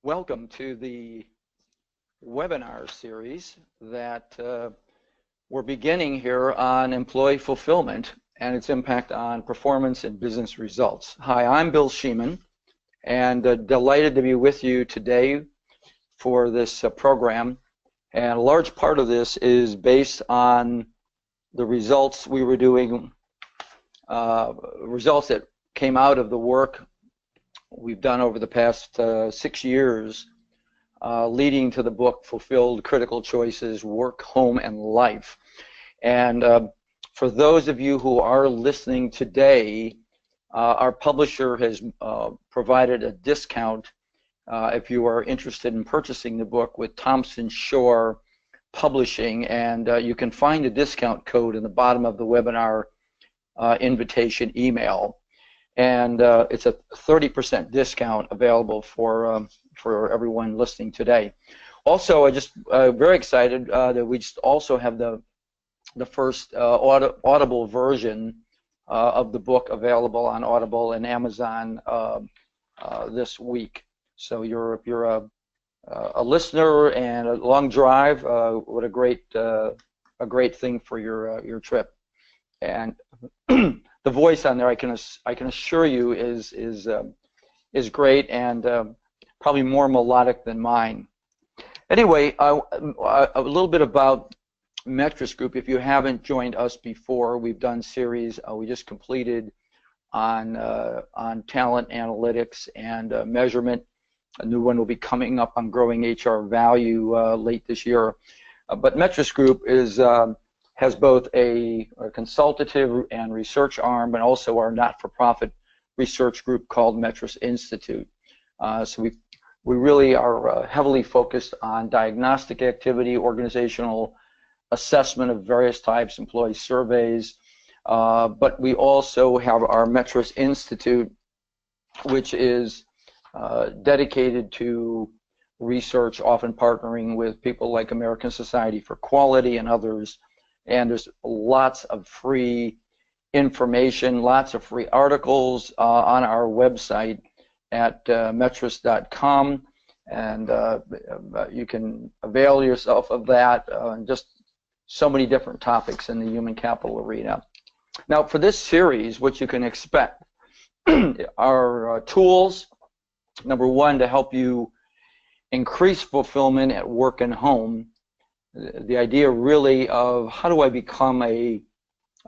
Welcome to the webinar series that we're beginning here on employee fulfillment and its impact on performance and business results. Hi, I'm Bill Sheeman, and delighted to be with you today for this program. And a large part of this is based on the results we were doing, results that came out of the work we've done over the past 6 years, leading to the book Fulfilled Critical Choices, Work, Home, and Life. And for those of you who are listening today, our publisher has provided a discount if you are interested in purchasing the book with Thompson Shore Publishing, and you can find a discount code in the bottom of the webinar invitation email. And it's a 30% discount available for everyone listening today. Also, I just very excited that we just also have the first Audible version of the book available on Audible and Amazon this week. So if you're a listener and a long drive, what a great thing for your trip. And the voice on there, I can assure you, is great and probably more melodic than mine. Anyway, a little bit about Metris Group. If you haven't joined us before, we've done series we just completed on talent analytics and measurement. A new one will be coming up on growing HR value late this year. But Metris Group has both a consultative and research arm, and also our not-for-profit research group called Metris Institute. So we really are heavily focused on diagnostic activity, organizational assessment of various types, employee surveys, but we also have our Metris Institute, which is dedicated to research, often partnering with people like American Society for Quality and others. And there's lots of free information, lots of free articles on our website at metris.com, and you can avail yourself of that, just so many different topics in the human capital arena. Now, for this series, what you can expect are tools, number one, to help you increase fulfillment at work and home. The idea really of how do I become a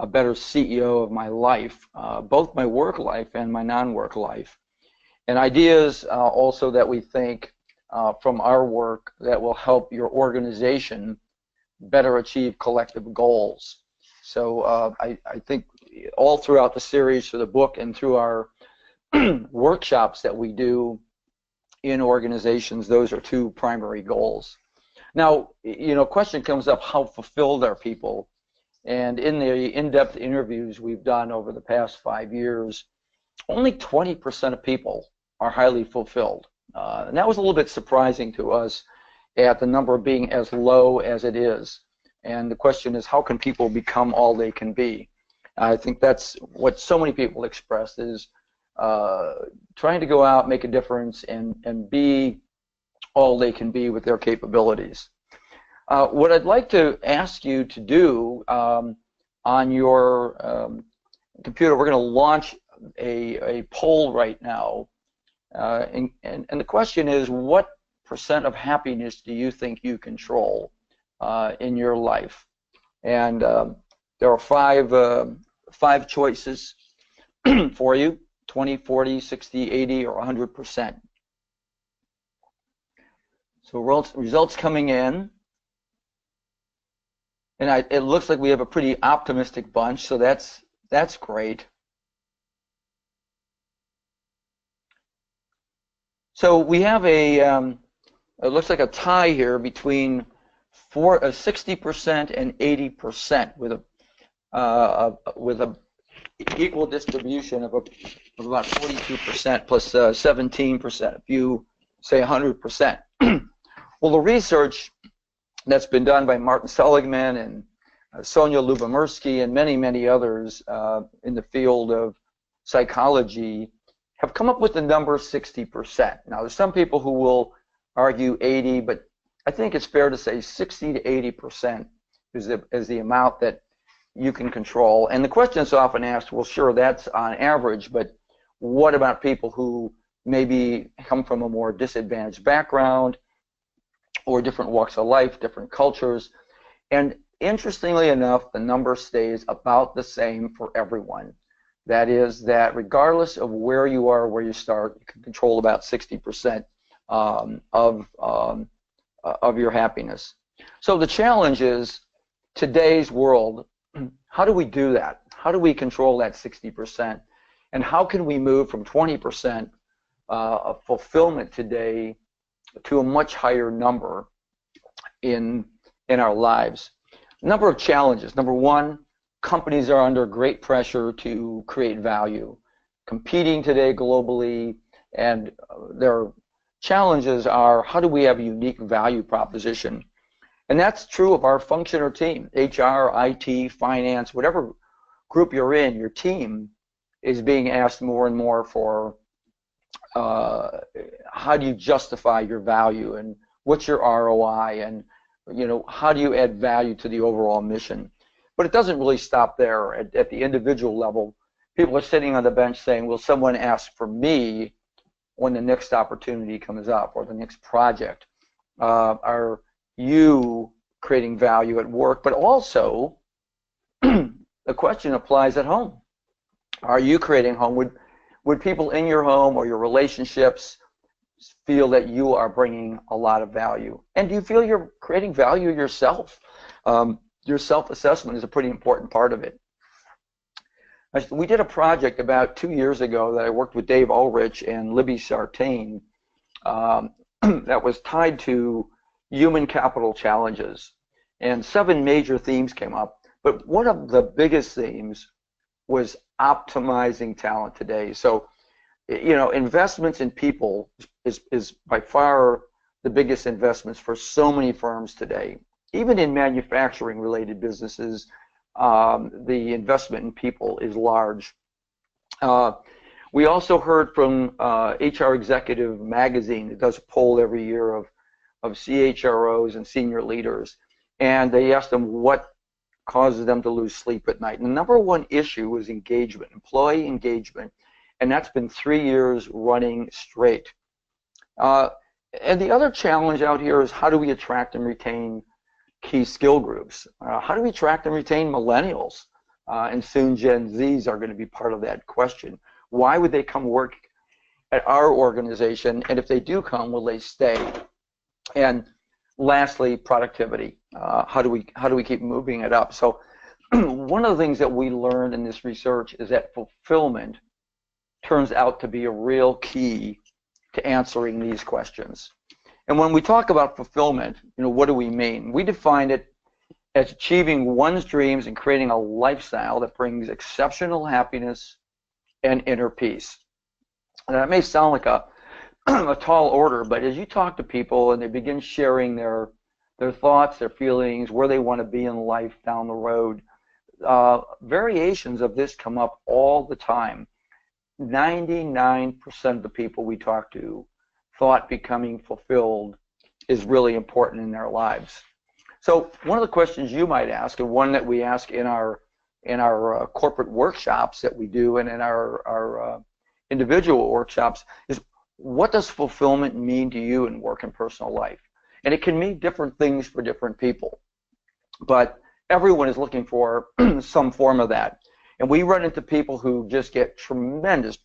better CEO of my life, both my work life and my non-work life, and ideas also that we think from our work that will help your organization better achieve collective goals. So I think all throughout the series, through the book and through our workshops that we do in organizations, those are two primary goals. Now, question comes up, how fulfilled are people? And in the in-depth interviews we've done over the past 5 years, only 20% of people are highly fulfilled. And that was a little bit surprising to us at the number being as low as it is. And the question is, how can people become all they can be? I think that's what so many people express, is trying to go out, make a difference, and be all they can be with their capabilities. What I'd like to ask you to do on your computer, we're going to launch a poll right now, and the question is, what % of happiness do you think you control in your life? And there are five choices for you: 20, 40, 60, 80, or 100%. So results coming in, and it looks like we have a pretty optimistic bunch, so that's great. So we have it looks like a tie here between 60% and 80%, with a equal distribution of about 42% plus 17%. If you say 100%. Well, the research that's been done by Martin Seligman and Sonia Lubomirsky and many, many others in the field of psychology have come up with the number 60%. Now, there's some people who will argue 80, but I think it's fair to say 60 to 80% is the amount that you can control. And the question is often asked, well, sure, that's on average, but what about people who maybe come from a more disadvantaged background or different walks of life, different cultures? And interestingly enough, the number stays about the same for everyone. That is that regardless of where you are, where you start, you can control about 60% of your happiness. So the challenge is today's world, how do we do that? How do we control that 60%? And how can we move from 20% of fulfillment today to a much higher number in our lives? Number of challenges. Number one, companies are under great pressure to create value, competing today globally, and their challenges are, how do we have a unique value proposition? And that's true of our function or team, HR, IT, finance, whatever group you're in, your team is being asked more and more for how do you justify your value and what's your ROI, and how do you add value to the overall mission? But it doesn't really stop there. At the individual level, people are sitting on the bench saying, will someone ask for me when the next opportunity comes up or the next project? Are you creating value at work? But also, the question applies at home. Are you creating home? Would people in your home or your relationships feel that you are bringing a lot of value? And do you feel you're creating value yourself? Your self-assessment is a pretty important part of it. We did a project about 2 years ago that I worked with Dave Ulrich and Libby Sartain that was tied to human capital challenges. And 7 major themes came up. But one of the biggest themes was optimizing talent today. So, investments in people is by far the biggest investments for so many firms today. Even in manufacturing related businesses, the investment in people is large. We also heard from HR Executive Magazine. It does a poll every year of CHROs and senior leaders, and they asked them what causes them to lose sleep at night. And the number one issue was engagement, employee engagement, and that's been 3 years running straight. And the other challenge out here is, how do we attract and retain key skill groups? How do we attract and retain millennials? And soon Gen Zs are going to be part of that question. Why would they come work at our organization? And if they do come, will they stay? And lastly, productivity. How do we keep moving it up? So one of the things that we learned in this research is that fulfillment turns out to be a real key to answering these questions. And when we talk about fulfillment, what do we mean? We define it as achieving one's dreams and creating a lifestyle that brings exceptional happiness and inner peace. And that may sound like a tall order, but as you talk to people and they begin sharing their thoughts, their feelings, where they want to be in life down the road, variations of this come up all the time. 99% of the people we talk to thought becoming fulfilled is really important in their lives. So one of the questions you might ask, and one that we ask in our corporate workshops that we do and in our individual workshops, is what does fulfillment mean to you in work and personal life? And it can mean different things for different people, but everyone is looking for some form of that. And we run into people who just get tremendous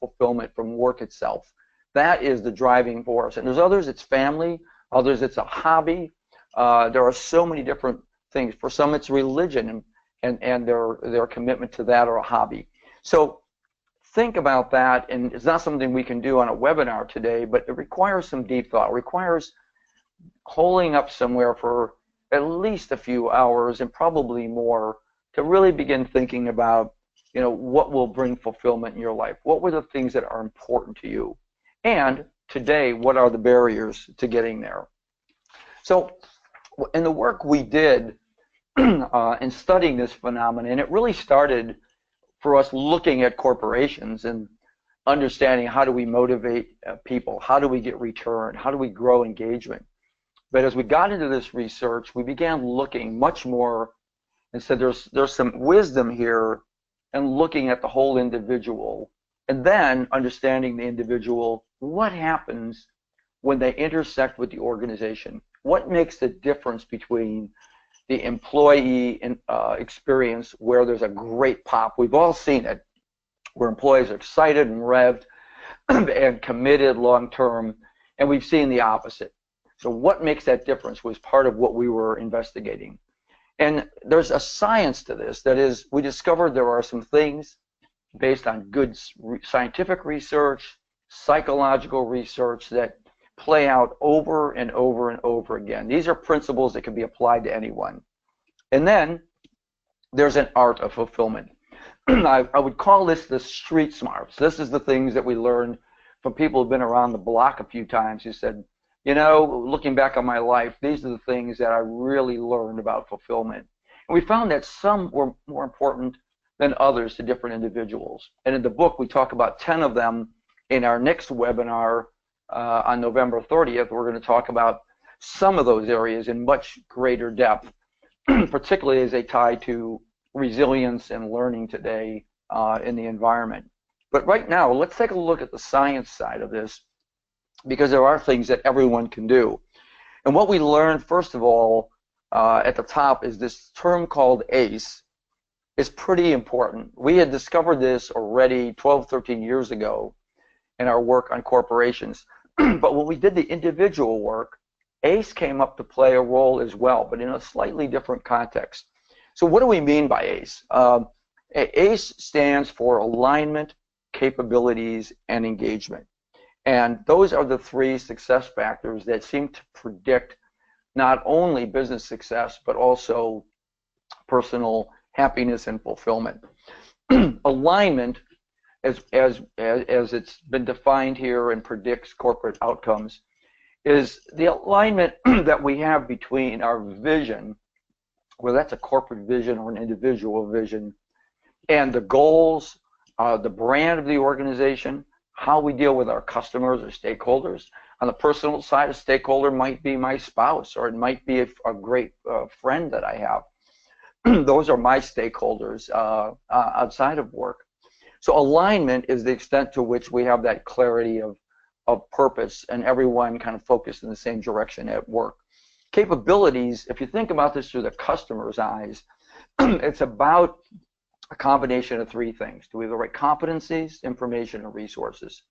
fulfillment from work itself. That is the driving force. And there's others, it's family. Others, it's a hobby. There are so many different things. For some, it's religion and their commitment to that or a hobby. So think about that, and it's not something we can do on a webinar today, but it requires some deep thought. It requires holding up somewhere for at least a few hours and probably more to really begin thinking about, what will bring fulfillment in your life? What were the things that are important to you? And today, what are the barriers to getting there? So in the work we did in studying this phenomenon, it really started for us looking at corporations, and understanding how do we motivate people, how do we get return, how do we grow engagement. But as we got into this research, we began looking much more and said there's some wisdom here and looking at the whole individual, and then understanding the individual, what happens when they intersect with the organization? What makes the difference between the employee experience where there's a great pop? We've all seen it, where employees are excited and revved and committed long-term, and we've seen the opposite. So what makes that difference was part of what we were investigating. And there's a science to this. That is, we discovered there are some things based on good scientific research, psychological research that play out over and over and over again. These are principles that can be applied to anyone. And then there's an art of fulfillment. I would call this the street smarts. This is the things that we learned from people who've been around the block a few times who said, you know, looking back on my life, these are the things that I really learned about fulfillment. And we found that some were more important than others to different individuals. And in the book, we talk about 10 of them. In our next webinar on November 30th, we're going to talk about some of those areas in much greater depth, particularly as they tie to resilience and learning today in the environment. But right now, let's take a look at the science side of this, because there are things that everyone can do. And what we learned, first of all, at the top is this term called ACE is pretty important. We had discovered this already 12, 13 years ago in our work on corporations. But when we did the individual work, ACE came up to play a role as well, but in a slightly different context. So what do we mean by ACE? ACE stands for alignment, capabilities, and engagement. And those are the three success factors that seem to predict not only business success, but also personal happiness and fulfillment. Alignment, as it's been defined here and predicts corporate outcomes, is the alignment that we have between our vision, whether that's a corporate vision or an individual vision, and the goals, the brand of the organization, how we deal with our customers or stakeholders. On the personal side, a stakeholder might be my spouse, or it might be a great friend that I have. Those are my stakeholders outside of work. So alignment is the extent to which we have that clarity of purpose and everyone kind of focused in the same direction at work. Capabilities, if you think about this through the customer's eyes, it's about a combination of three things. Do we have the right competencies, information, and resources?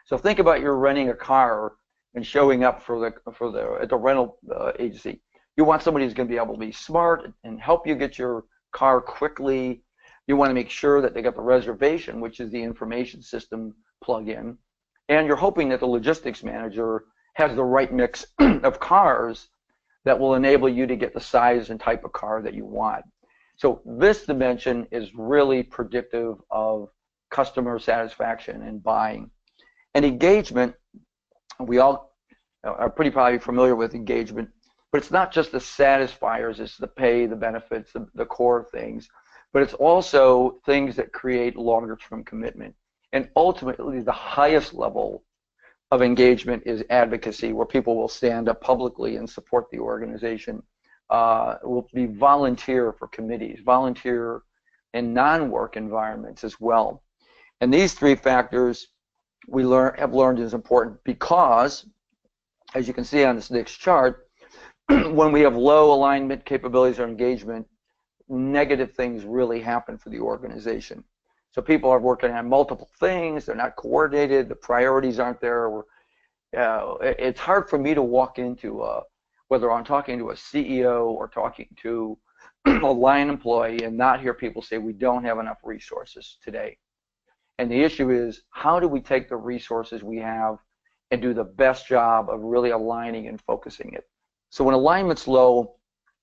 So think about you're renting a car and showing up at the rental agency. You want somebody who's going to be able to be smart and help you get your car quickly. You want to make sure that they got the reservation, which is the information system plug-in, and you're hoping that the logistics manager has the right mix of cars that will enable you to get the size and type of car that you want. So this dimension is really predictive of customer satisfaction and buying. And engagement, we all are pretty probably familiar with engagement, but it's not just the satisfiers, it's the pay, the benefits, the core things, but it's also things that create longer term commitment. And ultimately, the highest level of engagement is advocacy, where people will stand up publicly and support the organization. Will be volunteer for committees, volunteer in non-work environments as well. And these three factors we have learned is important because, as you can see on this next chart, when we have low alignment, capabilities, or engagement, negative things really happen for the organization. So people are working on multiple things, they're not coordinated, the priorities aren't there. It's hard for me to walk into whether I'm talking to a CEO or talking to a line employee and not hear people say we don't have enough resources today. And the issue is, how do we take the resources we have and do the best job of really aligning and focusing it? So when alignment's low,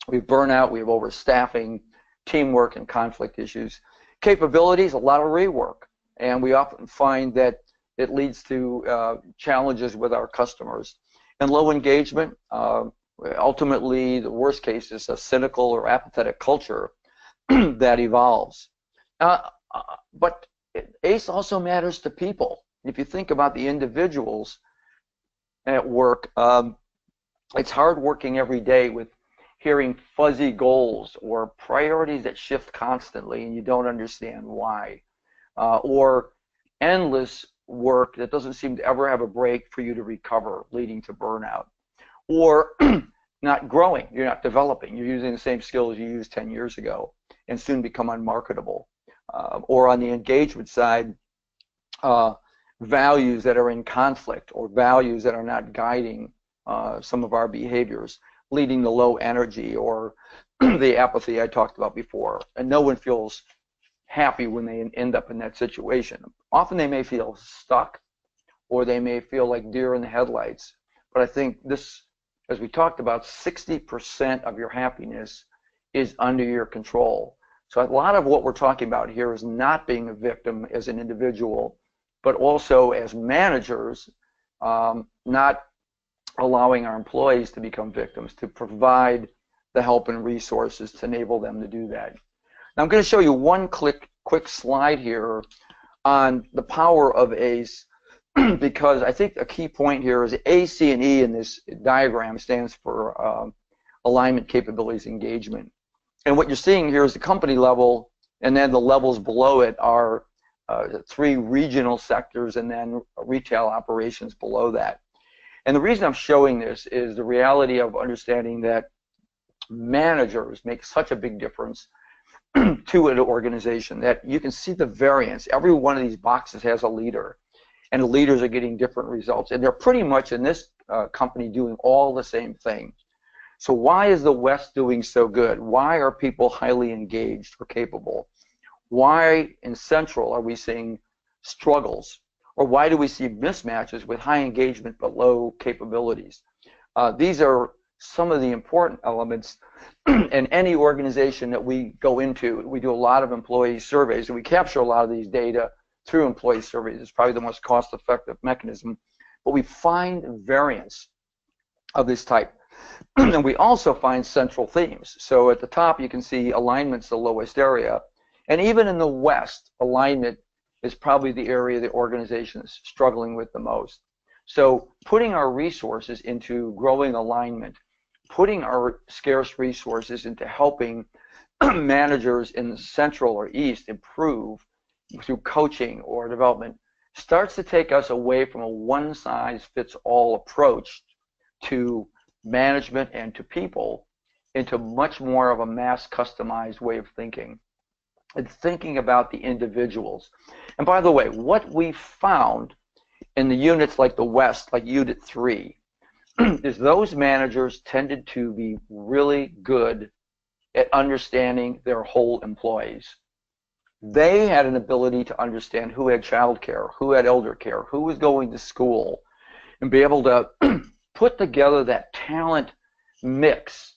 we burn out, we have overstaffing, teamwork, and conflict issues. Capabilities, a lot of rework, and we often find that it leads to challenges with our customers. And low engagement, ultimately, the worst case is a cynical or apathetic culture that evolves. But ACE also matters to people. if you think about the individuals at work, it's hard working every day with hearing fuzzy goals or priorities that shift constantly and you don't understand why, or endless work that doesn't seem to ever have a break for you to recover, leading to burnout, or not growing, you're not developing, you're using the same skills you used 10 years ago and soon become unmarketable. Or on the engagement side, values that are in conflict or values that are not guiding some of our behaviors, leading to low energy or the apathy I talked about before. And no one feels happy when they end up in that situation. Often they may feel stuck or they may feel like deer in the headlights. But I think this, as we talked about, 60% of your happiness is under your control. So a lot of what we're talking about here is not being a victim as an individual, but also as managers, not allowing our employees to become victims, to provide the help and resources to enable them to do that. Now I'm going to show you one quick slide here on the power of ACE, because I think a key point here is A, C, and E in this diagram stands for alignment, capabilities, engagement. And what you're seeing here is the company level, and then the levels below it are 3 regional sectors and then retail operations below that. And the reason I'm showing this is the reality of understanding that managers make such a big difference to an organization that you can see the variance. Every one of these boxes has a leader, and the leaders are getting different results. And they're pretty much in this company doing all the same thing. So why is the West doing so good? Why are people highly engaged or capable? Why in Central are we seeing struggles? Or why do we see mismatches with high engagement but low capabilities? These are some of the important elements in any organization that we go into. We do a lot of employee surveys, and we capture a lot of these data through employee surveys. It's probably the most cost-effective mechanism. But we find variance of this type. And we also find central themes. So at the top, you can see alignment's the lowest area. And even in the West, alignment is probably the area the organization is struggling with the most. So putting our resources into growing alignment, putting our scarce resources into helping managers in the Central or East improve through coaching or development starts to take us away from a one-size-fits-all approach to management and to people into much more of a mass customized way of thinking. It's thinking about the individuals. And by the way, what we found in the units like the West, like Unit 3, is those managers tended to be really good at understanding their whole employees. They had an ability to understand who had child care, who had elder care, who was going to school, and be able to put together that talent mix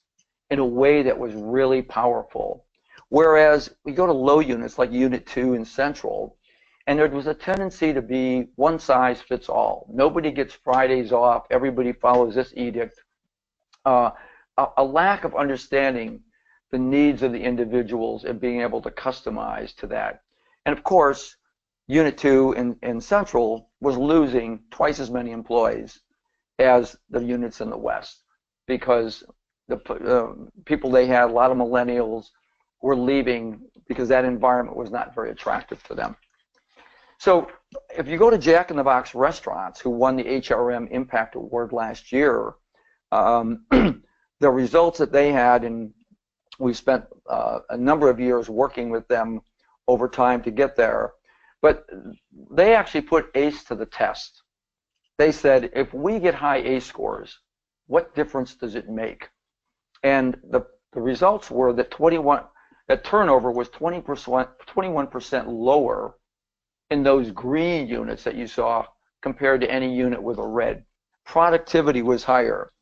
in a way that was really powerful. Whereas we go to low units like Unit 2 and Central, and there was a tendency to be one size fits all. Nobody gets Fridays off. Everybody follows this edict. A lack of understanding the needs of the individuals and being able to customize to that. And of course, Unit 2 and Central was losing twice as many employees as the units in the West, because the people they had, a lot of millennials, were leaving because that environment was not very attractive to them. So if you go to Jack in the Box restaurants, who won the HRM Impact Award last year, the results that they had, and we spent a number of years working with them over time to get there, but they actually put ACE to the test. They said, if we get high ACE scores, what difference does it make? And the results were that turnover was 21% lower in those green units that you saw compared to any unit with a red. Productivity was higher.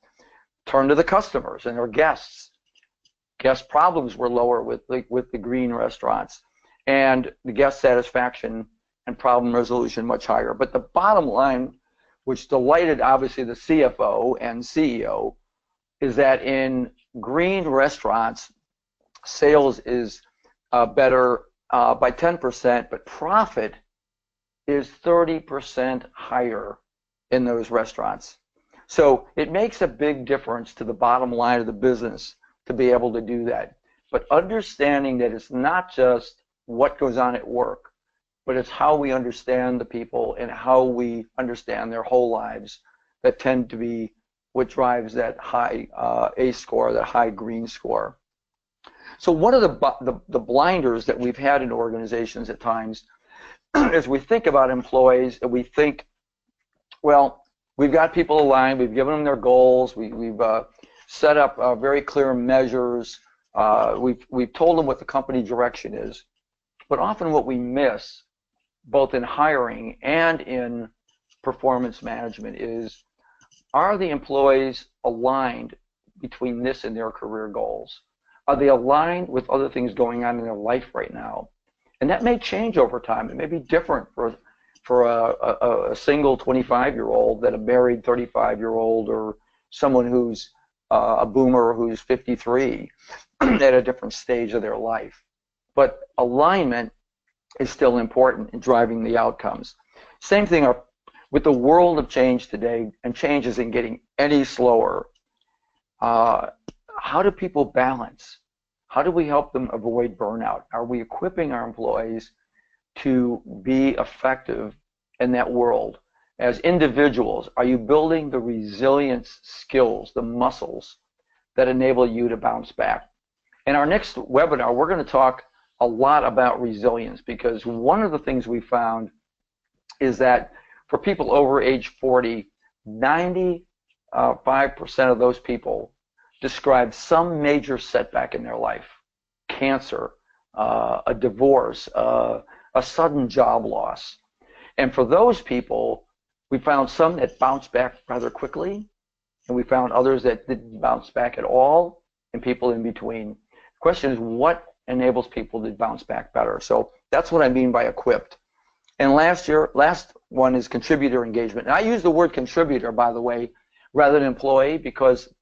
Turn to the customers and their guests. Guest problems were lower with the green restaurants, and the guest satisfaction and problem resolution much higher. But the bottom line, which delighted obviously the CFO and CEO, is that in green restaurants, sales is better by 10%, but profit is 30% higher in those restaurants. So it makes a big difference to the bottom line of the business to be able to do that. But understanding that it's not just what goes on at work, but it's how we understand the people and how we understand their whole lives that tend to be what drives that high A score, that high green score. So one of the blinders that we've had in organizations at times is we think about employees and we think, well, we've got people aligned, we've given them their goals, we've set up very clear measures, we've told them what the company direction is. But often what we miss, both in hiring and in performance management, is, are the employees aligned between this and their career goals? Are they aligned with other things going on in their life right now? And that may change over time. It may be different for a single 25-year-old than a married 35-year-old or someone who's a boomer who's 53 at a different stage of their life. But alignment is still important in driving the outcomes. Same thing with the world of change today, and change isn't getting any slower. How do people balance? How do we help them avoid burnout? Are we equipping our employees to be effective in that world? As individuals, are you building the resilience skills, the muscles that enable you to bounce back? In our next webinar, we're going to talk a lot about resilience, because one of the things we found is that for people over age 40, 95% of those people describe some major setback in their life: cancer, a divorce, a sudden job loss. And for those people, we found some that bounced back rather quickly, and we found others that didn't bounce back at all, and people in between. The question is, what enables people to bounce back better? So that's what I mean by equipped. And last one is contributor engagement. And I use the word contributor, by the way, rather than employee, because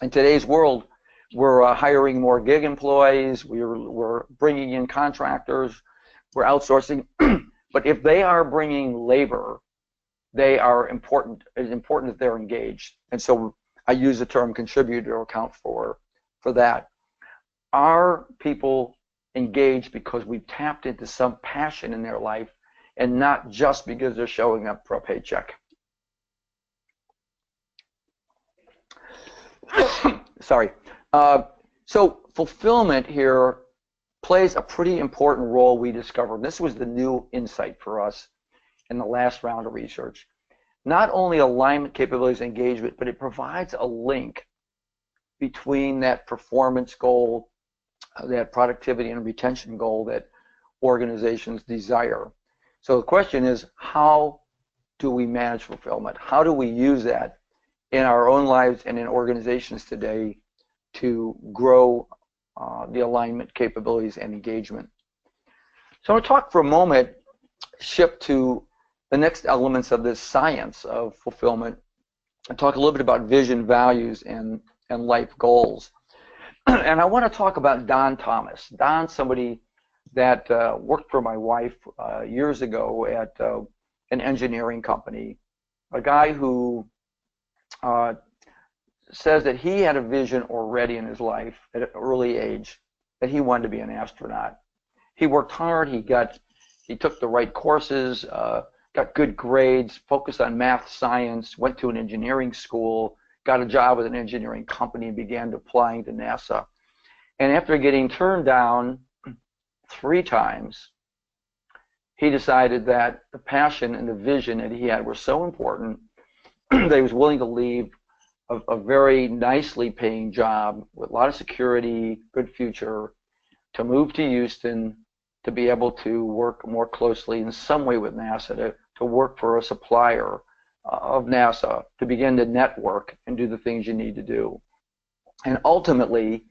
in today's world, we're hiring more gig employees, we're bringing in contractors, we're outsourcing. But if they are bringing labor, they are important. It's important that they're engaged. And so I use the term contributor to account for that. Are people engaged because we've tapped into some passion in their life, and not just because they're showing up for a paycheck? Sorry. So fulfillment here plays a pretty important role, we discovered. This was the new insight for us in the last round of research. Not only alignment, capabilities, engagement, but it provides a link between that performance goal, that productivity and retention goal that organizations desire. So the question is, how do we manage fulfillment? How do we use that in our own lives and in organizations today to grow the alignment, capabilities, and engagement? So I want to talk for a moment, shift to the next elements of this science of fulfillment, and talk a little bit about vision, values, and life goals. And I want to talk about Don Thomas. Don, somebody that worked for my wife years ago at an engineering company, a guy who says that he had a vision already in his life at an early age that he wanted to be an astronaut. He worked hard, he took the right courses, got good grades, focused on math, science, went to an engineering school, got a job with an engineering company, and began applying to NASA. And after getting turned down 3 times, he decided that the passion and the vision that he had were so important that he was willing to leave a very nicely paying job with a lot of security, good future, to move to Houston, to be able to work more closely in some way with NASA, to work for a supplier of NASA, to begin to network and do the things you need to do. And ultimately,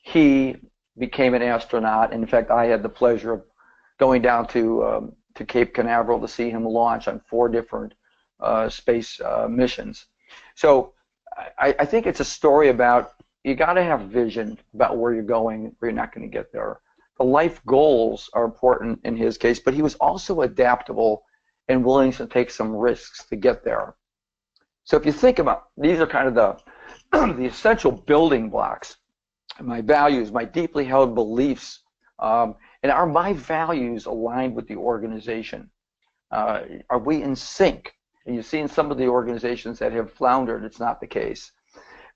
he became an astronaut. And in fact, I had the pleasure of going down to Cape Canaveral to see him launch on 4 different space missions. So I think it's a story about, you got to have vision about where you're going, or you're not going to get there. the life goals are important in his case, but he was also adaptable and willing to take some risks to get there. So if you think about, these are kind of the essential building blocks. My values, my deeply held beliefs, and are my values aligned with the organization? Are we in sync? And you see in some of the organizations that have floundered, it's not the case.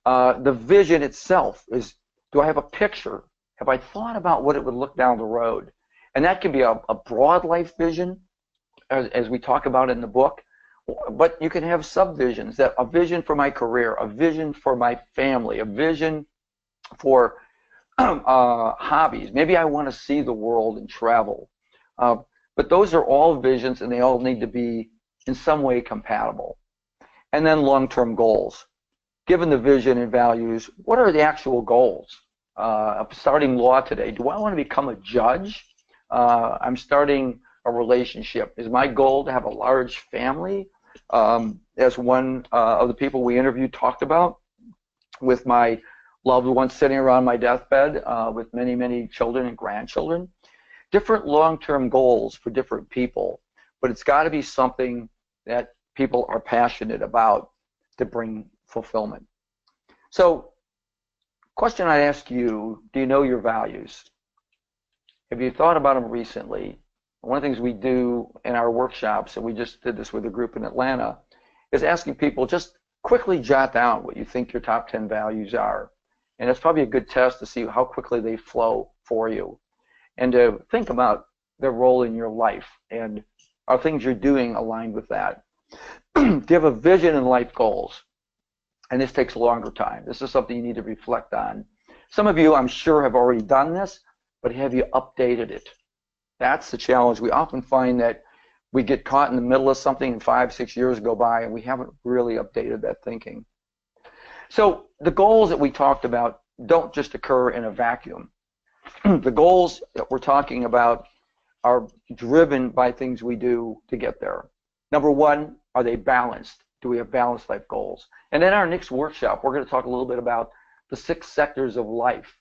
The vision itself is, do I have a picture? Have I thought about what it would look down the road? And that can be a broad life vision, as we talk about in the book, but you can have subvisions, that a vision for my career, a vision for my family, a vision for hobbies. Maybe I want to see the world and travel. But those are all visions, and they all need to be in some way compatible. And then long-term goals. Given the vision and values, what are the actual goals? I'm starting law today. Do I want to become a judge? I'm starting a relationship. Is my goal to have a large family? As one of the people we interviewed talked about, with my loved ones sitting around my deathbed, with many, many children and grandchildren. Different long-term goals for different people, but it's got to be something that people are passionate about to bring fulfillment. So, question I ask you, do you know your values? Have you thought about them recently? One of the things we do in our workshops, and we just did this with a group in Atlanta, is asking people just quickly jot down what you think your top 10 values are. And it's probably a good test to see how quickly they flow for you. And to think about their role in your life, and are things you're doing aligned with that? Do you have a vision and life goals? And this takes a longer time. This is something you need to reflect on. Some of you, I'm sure, have already done this, but have you updated it? That's the challenge. We often find that we get caught in the middle of something and 5, 6 years go by and we haven't really updated that thinking. So the goals that we talked about don't just occur in a vacuum. The goals that we're talking about are driven by things we do to get there. Number one, are they balanced? Do we have balanced life goals? And in our next workshop, we're going to talk a little bit about the 6 sectors of life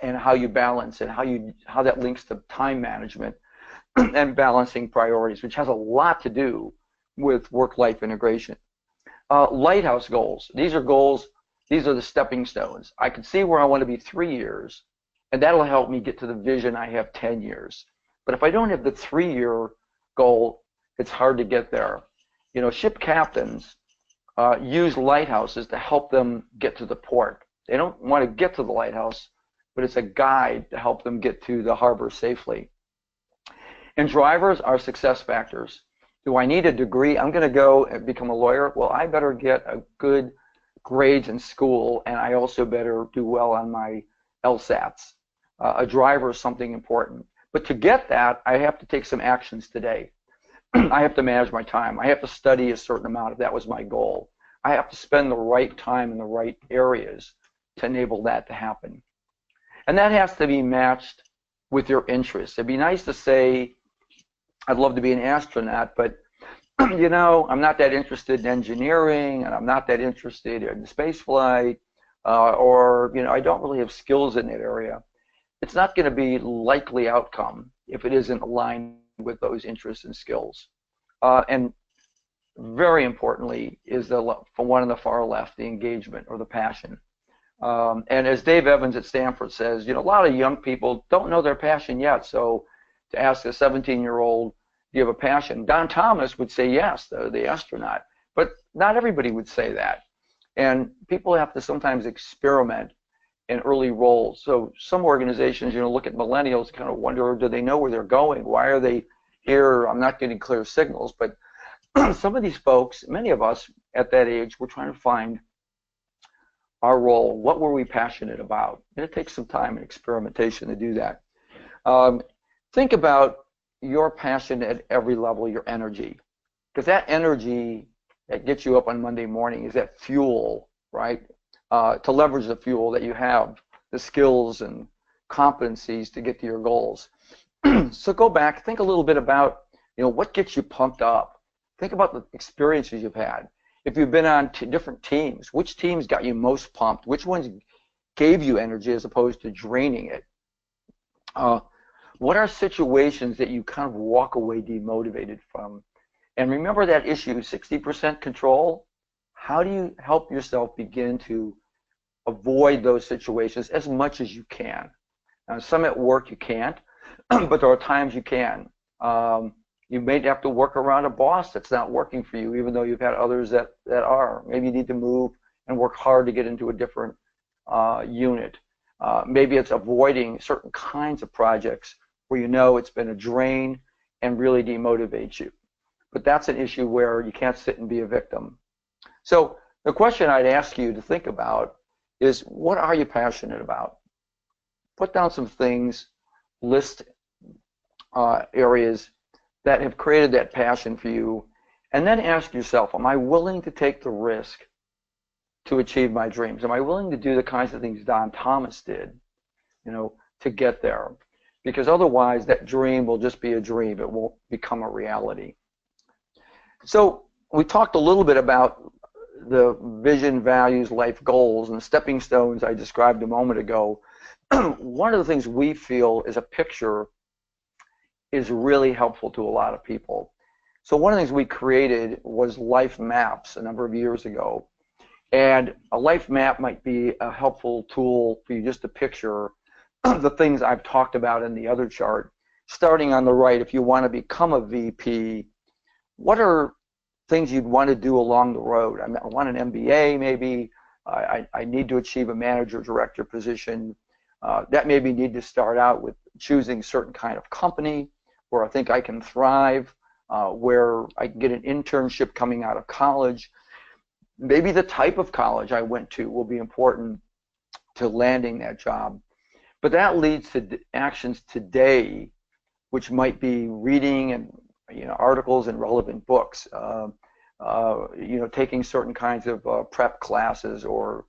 and how you balance and how that links to time management and balancing priorities, which has a lot to do with work-life integration. Lighthouse goals. These are goals. These are the stepping stones. I can see where I want to be 3 years, and that'll help me get to the vision I have 10 years. But if I don't have the 3-year goal, it's hard to get there. You know, ship captains use lighthouses to help them get to the port. They don't want to get to the lighthouse, but it's a guide to help them get to the harbor safely. And drivers are success factors. Do I need a degree? I'm going to go and become a lawyer. Well, I better get a good grades in school, and I also better do well on my LSATs. A driver is something important. But to get that, I have to take some actions today. I have to manage my time. I have to study a certain amount if that was my goal. I have to spend the right time in the right areas to enable that to happen. And that has to be matched with your interests. It'd be nice to say, I'd love to be an astronaut, but you know, I'm not that interested in engineering, and I'm not that interested in space flight, or you know, I don't really have skills in that area. It's not going to be likely outcome if it isn't aligned with those interests and skills. And very importantly is the one on the far left, the engagement or the passion. And as Dave Evans at Stanford says, you know, a lot of young people don't know their passion yet. So to ask a 17-year-old, do you have a passion? Don Thomas would say yes, the astronaut. But not everybody would say that. And people have to sometimes experiment in early roles. So some organizations, you know, look at millennials, kind of wonder, do they know where they're going? Why are they here? I'm not getting clear signals. But some of these folks, many of us at that age, we're trying to find our role. What were we passionate about? And it takes some time and experimentation to do that. Think about your passion at every level, your energy. Because that energy that gets you up on Monday morning is that fuel, right? To leverage the fuel that you have, the skills and competencies to get to your goals. So go back, think a little bit about, you know, what gets you pumped up. Think about the experiences you've had. If you've been on different teams, which teams got you most pumped? Which ones gave you energy as opposed to draining it? What are situations that you kind of walk away demotivated from? And remember that issue, 60% control. How do you help yourself begin to avoid those situations as much as you can? Now, some at work you can't, but there are times you can. You may have to work around a boss that's not working for you, even though you've had others that are. Maybe you need to move and work hard to get into a different unit. Maybe it's avoiding certain kinds of projects where you know it's been a drain and really demotivates you. But that's an issue where you can't sit and be a victim. So the question I'd ask you to think about is, what are you passionate about? Put down some things, list areas that have created that passion for you, and then ask yourself, am I willing to take the risk to achieve my dreams? Am I willing to do the kinds of things Don Thomas did, to get there? Because otherwise that dream will just be a dream. It won't become a reality. So we talked a little bit about the vision, values, life goals, and the stepping stones I described a moment ago. One of the things we feel is a picture is really helpful to a lot of people. So one of the things we created was life maps a number of years ago. And a life map might be a helpful tool for you just to picture the things I've talked about in the other chart. Starting on the right, if you want to become a VP, what are things you'd want to do along the road? I want an MBA maybe. I need to achieve a manager director position. That maybe need to start out with choosing a certain kind of company where I think I can thrive, where I can get an internship coming out of college. Maybe the type of college I went to will be important to landing that job. But that leads to actions today, which might be reading and articles and relevant books, taking certain kinds of prep classes or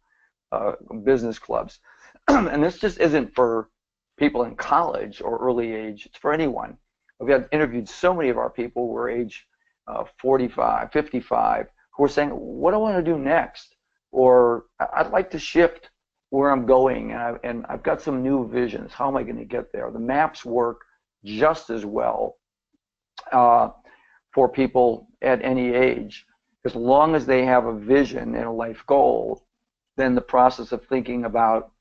business clubs. And this just isn't for people in college or early age. It's for anyone. We've interviewed so many of our people who are age 45, 55, who are saying, what do I want to do next? Or I'd like to shift where I'm going, and I've got some new visions. How am I going to get there? The maps work just as well for people at any age. As long as they have a vision and a life goal, then the process of thinking about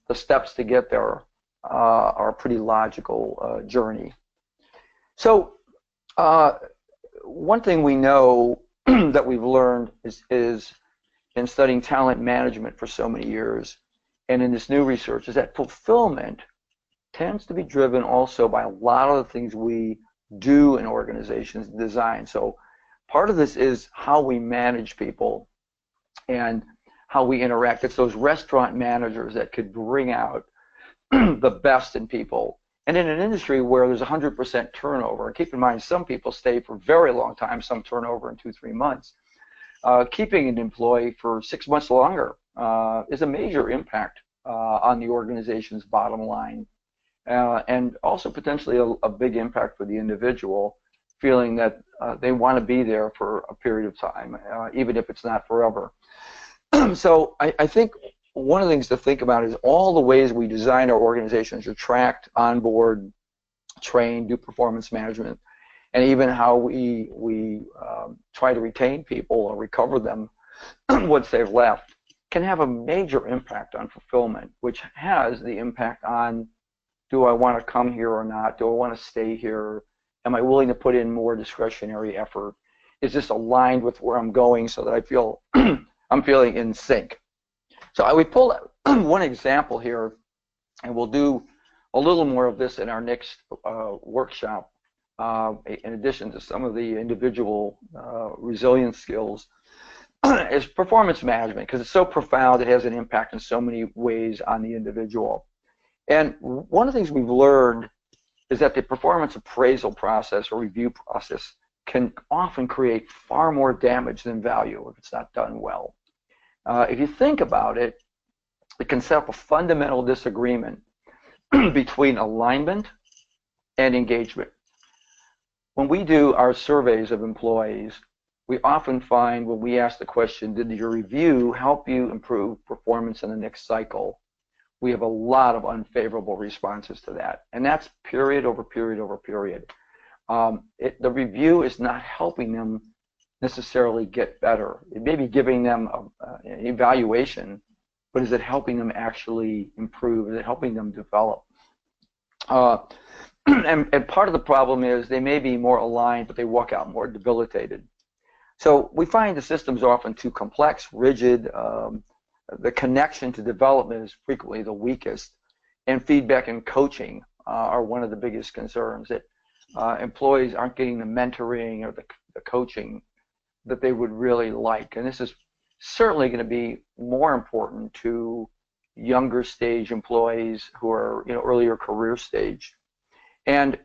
the steps to get there are a pretty logical journey. So one thing we know that we've learned is in studying talent management for so many years, and in this new research, is that fulfillment tends to be driven also by a lot of the things we do in organizations design. So part of this is how we manage people and how we interact. It's those restaurant managers that could bring out the best in people. And in an industry where there's 100% turnover, and keep in mind some people stay for a very long time, some turnover in 2-3 months, keeping an employee for 6 months longer is a major impact on the organization's bottom line, and also potentially a big impact for the individual, feeling that they want to be there for a period of time, even if it's not forever. So I think one of the things to think about is all the ways we design our organizations, attract, onboard, train, do performance management, and even how we try to retain people or recover them once they've left, can have a major impact on fulfillment, which has the impact on, do I want to come here or not? Do I want to stay here? Am I willing to put in more discretionary effort? Is this aligned with where I'm going so that I feel I'm feeling in sync? So we pulled one example here, and we'll do a little more of this in our next workshop, in addition to some of the individual resilience skills, is performance management, because it's so profound. It has an impact in so many ways on the individual. And one of the things we've learned is that the performance appraisal process or review process can often create far more damage than value if it's not done well. If you think about it, it can set up a fundamental disagreement between alignment and engagement. When we do our surveys of employees, we often find when we ask the question, did your review help you improve performance in the next cycle? we have a lot of unfavorable responses to that. And that's period over period over period. The review is not helping them necessarily get better. It may be giving them an evaluation, but is it helping them actually improve? Is it helping them develop? And part of the problem is they may be more aligned, but they walk out more debilitated. So we find the systems are often too complex, rigid. The connection to development is frequently the weakest, and feedback and coaching are one of the biggest concerns, that employees aren't getting the mentoring or the coaching that they would really like. And this is certainly going to be more important to younger stage employees who are, earlier career stage. And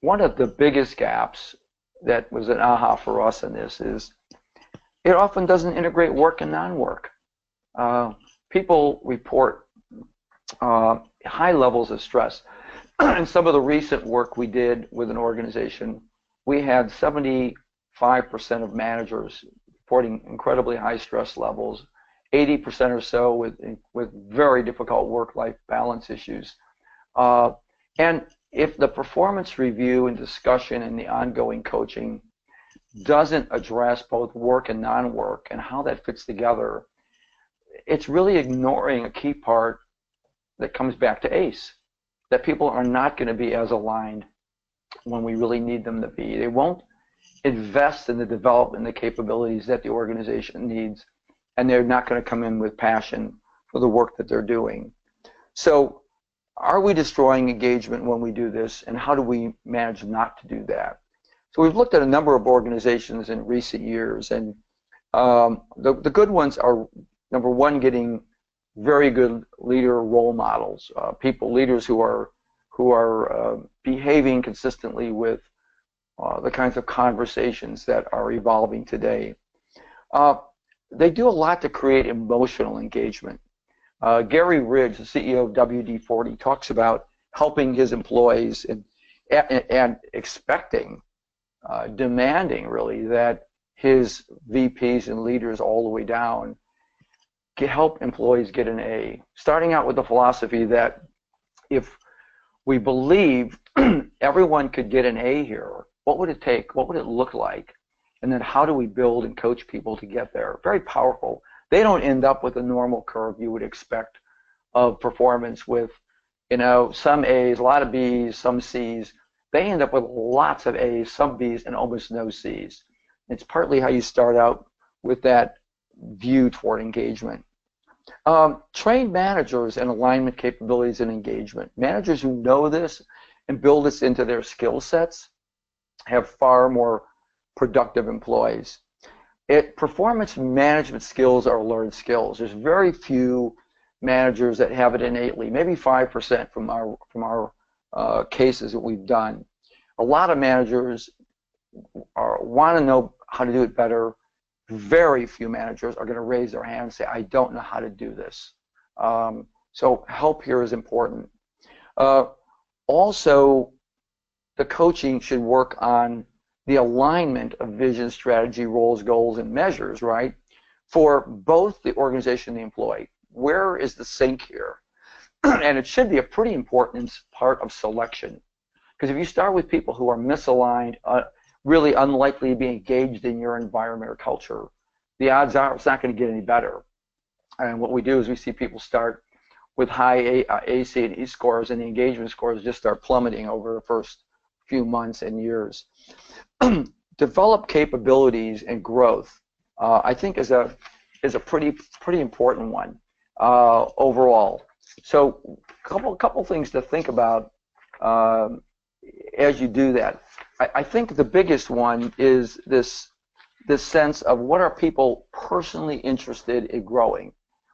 one of the biggest gaps that was an aha for us in this is it often doesn't integrate work and non-work. People report high levels of stress. In some of the recent work we did with an organization, we had 75% of managers reporting incredibly high stress levels, 80% or so with very difficult work-life balance issues. And if the performance review and discussion and the ongoing coaching doesn't address both work and non-work and how that fits together, it's really ignoring a key part that comes back to ACE, that people are not going to be as aligned when we really need them to be. They won't invest in the development and the capabilities that the organization needs, and they're not going to come in with passion for the work that they're doing. So are we destroying engagement when we do this, and how do we manage not to do that? So we've looked at a number of organizations in recent years, and the good ones are, number one, getting very good leader role models, leaders who are behaving consistently with the kinds of conversations that are evolving today. They do a lot to create emotional engagement. Gary Ridge, the CEO of WD-40, talks about helping his employees and expecting, demanding really, that his VPs and leaders all the way down help employees get an A. Starting out with the philosophy that if we believe everyone could get an A here, what would it take? What would it look like? And then how do we build and coach people to get there? Very powerful. They don't end up with a normal curve you would expect of performance with, some A's, a lot of B's, some C's. They end up with lots of A's, some B's, and almost no C's. It's partly how you start out with that view toward engagement. Train managers and alignment capabilities and engagement. Managers who know this and build this into their skill sets have far more productive employees. Performance management skills are learned skills. There's very few managers that have it innately, maybe 5% from our cases that we've done. A lot of managers want to know how to do it better. Very few managers are going to raise their hand and say, I don't know how to do this. So help here is important. Also, the coaching should work on the alignment of vision, strategy, roles, goals, and measures, right, for both the organization and the employee. Where is the sync here? And it should be a pretty important part of selection. Because if you start with people who are misaligned, really unlikely to be engaged in your environment or culture, the odds are it's not going to get any better. And what we do is we see people start with high AC and E scores, and the engagement scores just start plummeting over the first few months and years. Develop capabilities and growth, I think, is a pretty important one overall. So couple things to think about as you do that. I think the biggest one is this sense of what are people personally interested in growing?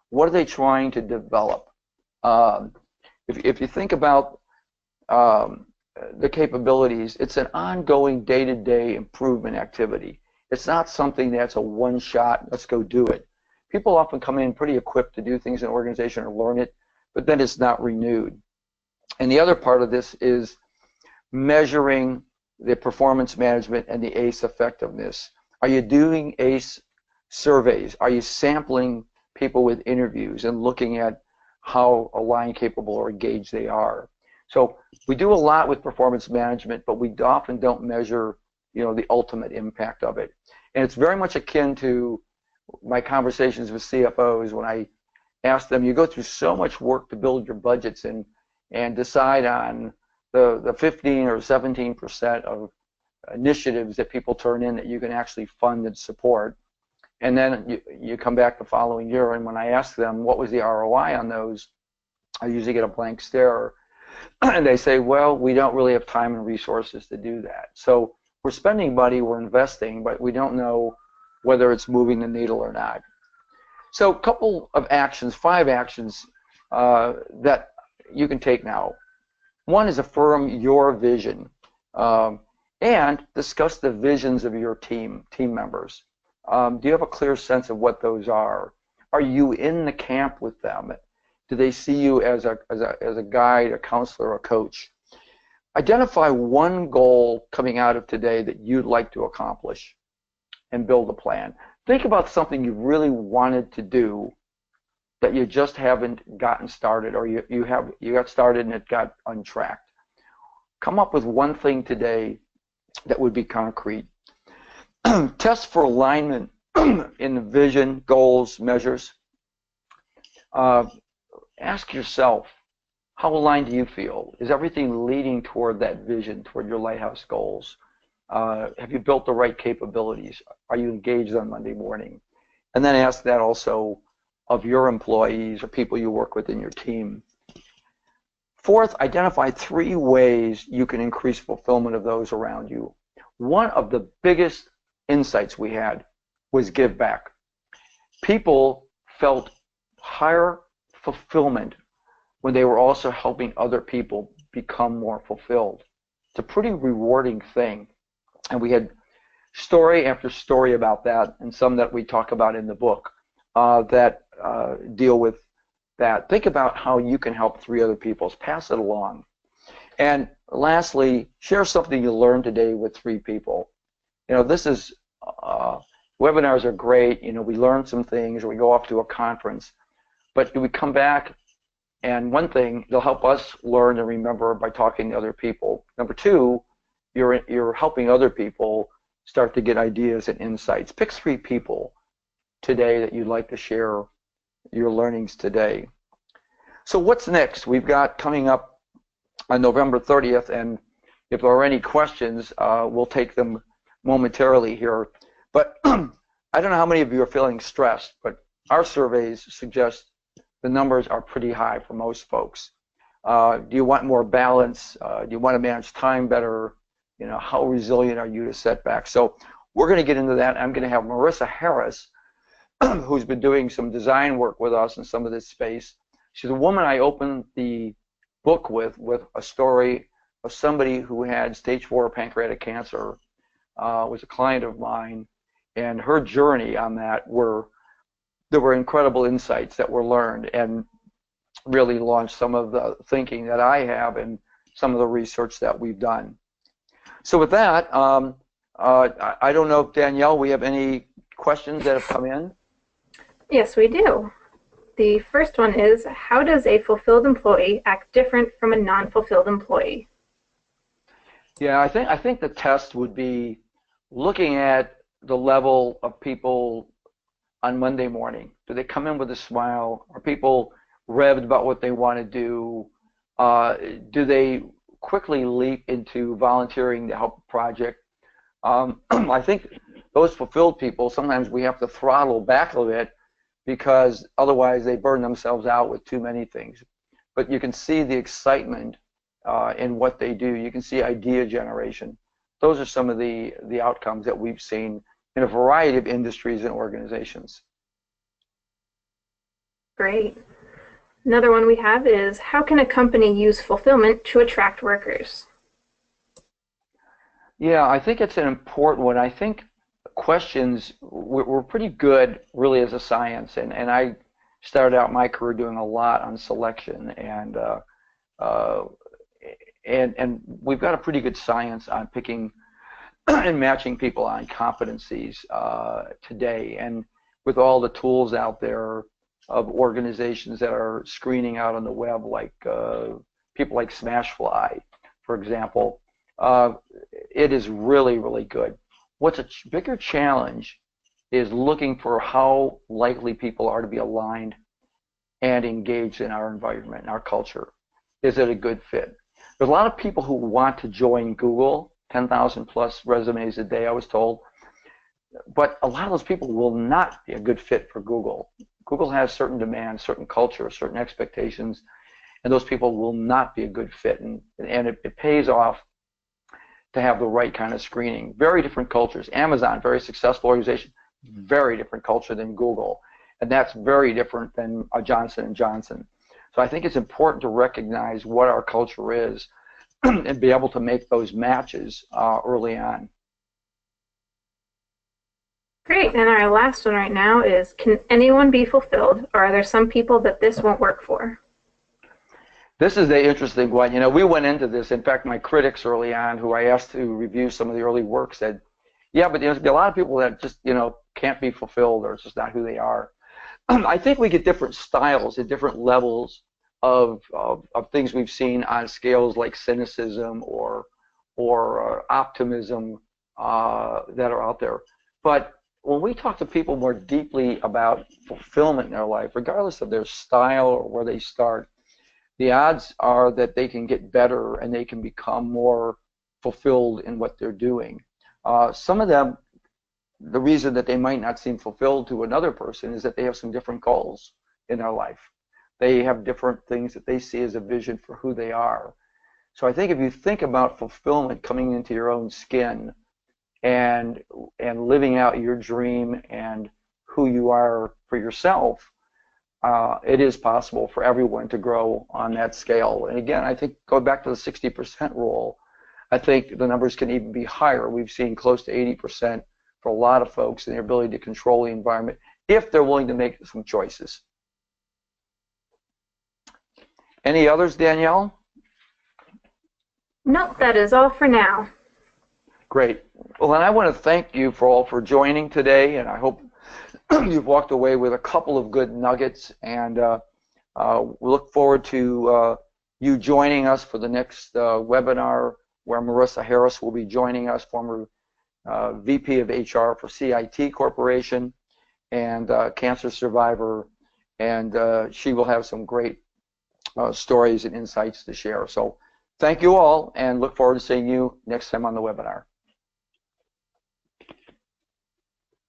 What are they trying to develop? If you think about the capabilities, it's an ongoing day-to-day improvement activity. It's not something that's a one-shot, let's go do it. People often come in pretty equipped to do things in an organization or learn it, but then it's not renewed. And the other part of this is measuring the performance management and the ACE effectiveness. Are you doing ACE surveys? Are you sampling people with interviews and looking at how aligned, capable, or engaged they are. So we do a lot with performance management, but we often don't measure, the ultimate impact of it. And it's very much akin to my conversations with CFOs when I ask them, you go through so much work to build your budgets and decide on the 15 or 17% of initiatives that people turn in that you can actually fund and support. And then you come back the following year, and when I ask them what was the ROI on those, I usually get a blank stare. And they say, well, we don't really have time and resources to do that. So we're spending money, we're investing, but we don't know whether it's moving the needle or not. So a couple of actions, 5 actions that you can take now. One is affirm your vision and discuss the visions of your team members. Do you have a clear sense of what those are? Are you in the camp with them? Do they see you as a guide, a counselor, a coach? Identify one goal coming out of today that you'd like to accomplish and build a plan. Think about something you really wanted to do that you just haven't gotten started, or you got started and it got untracked. Come up with one thing today that would be concrete. Test for alignment in the vision, goals, measures. Ask yourself, how aligned do you feel? Is everything leading toward that vision, toward your lighthouse goals? Have you built the right capabilities? Are you engaged on Monday morning? And then ask that also of your employees or people you work with in your team. Fourth, identify 3 ways you can increase fulfillment of those around you. One of the biggest insights we had was give back. People felt higher fulfillment when they were also helping other people become more fulfilled. It's a pretty rewarding thing. And we had story after story about that, and some that we talk about in the book that deal with that. Think about how you can help 3 other people. Pass it along. And lastly, share something you learned today with 3 people. This is, webinars are great. We learn some things, or we go off to a conference. But we come back, and one thing, they'll help us learn and remember by talking to other people. Number 2, you're helping other people start to get ideas and insights. Pick 3 people today that you'd like to share your learnings today. So what's next? We've got coming up on November 30th, and if there are any questions, we'll take them momentarily here. But I don't know how many of you are feeling stressed, but our surveys suggest the numbers are pretty high for most folks. Do you want more balance? Do you want to manage time better? How resilient are you to setbacks? So we're going to get into that. I'm going to have Marissa Harris, who's been doing some design work with us in some of this space. She's a woman I opened the book with a story of somebody who had stage 4 pancreatic cancer, was a client of mine, and her journey on that there were incredible insights that were learned and really launched some of the thinking that I have and some of the research that we've done. So with that, I don't know if Danielle, we have any questions that have come in? Yes, we do. The first one is, how does a fulfilled employee act different from a non-fulfilled employee? Yeah, I think the test would be looking at the level of people on Monday morning. Do they come in with a smile? Are people revved about what they want to do? Do they quickly leap into volunteering to help a project? I think those fulfilled people, sometimes we have to throttle back a bit because otherwise they burn themselves out with too many things. But you can see the excitement in what they do. You can see idea generation. Those are some of the outcomes that we've seen in a variety of industries and organizations. Great. Another one we have is, how can a company use fulfillment to attract workers? Yeah, I think it's an important one. I think questions, we're pretty good really as a science, and I started out my career doing a lot on selection, and we've got a pretty good science on picking and matching people on competencies today. And with all the tools out there, of organizations that are screening out on the web, like people like Smashfly, for example. It is really, really good. What's a bigger challenge is looking for how likely people are to be aligned and engaged in our environment, in our culture. Is it a good fit? There's a lot of people who want to join Google, 10,000 plus resumes a day, I was told, but a lot of those people will not be a good fit for Google. Google has certain demands, certain culture, certain expectations, and those people will not be a good fit, and it pays off to have the right kind of screening. Very different cultures. Amazon, very successful organization, very different culture than Google, and that's very different than Johnson & Johnson. So I think it's important to recognize what our culture is and be able to make those matches early on. Great, and our last one right now is, can anyone be fulfilled, or are there some people that this won't work for? This is the interesting one. You know, we went into this. In fact, my critics early on, who I asked to review some of the early work, said, yeah, but there's a lot of people that just, you know, can't be fulfilled, or it's just not who they are. I think we get different styles at different levels of things we've seen on scales like cynicism or optimism that are out there. But when we talk to people more deeply about fulfillment in their life, regardless of their style or where they start, the odds are that they can get better and they can become more fulfilled in what they're doing. Some of them, the reason that they might not seem fulfilled to another person is that they have some different goals in their life. They have different things that they see as a vision for who they are. So I think if you think about fulfillment coming into your own skin and living out your dream and who you are for yourself, it is possible for everyone to grow on that scale. And again, I think go back to the 60% rule. I think the numbers can even be higher. We've seen close to 80% for a lot of folks in their ability to control the environment if they're willing to make some choices. Any others, Danielle? Nope, that is all for now. Great. Well, then I want to thank you for joining today, and I hope you've walked away with a couple of good nuggets, and we look forward to you joining us for the next webinar where Marissa Harris will be joining us, former VP of HR for CIT Corporation and cancer survivor, and she will have some great stories and insights to share. So thank you all, and look forward to seeing you next time on the webinar.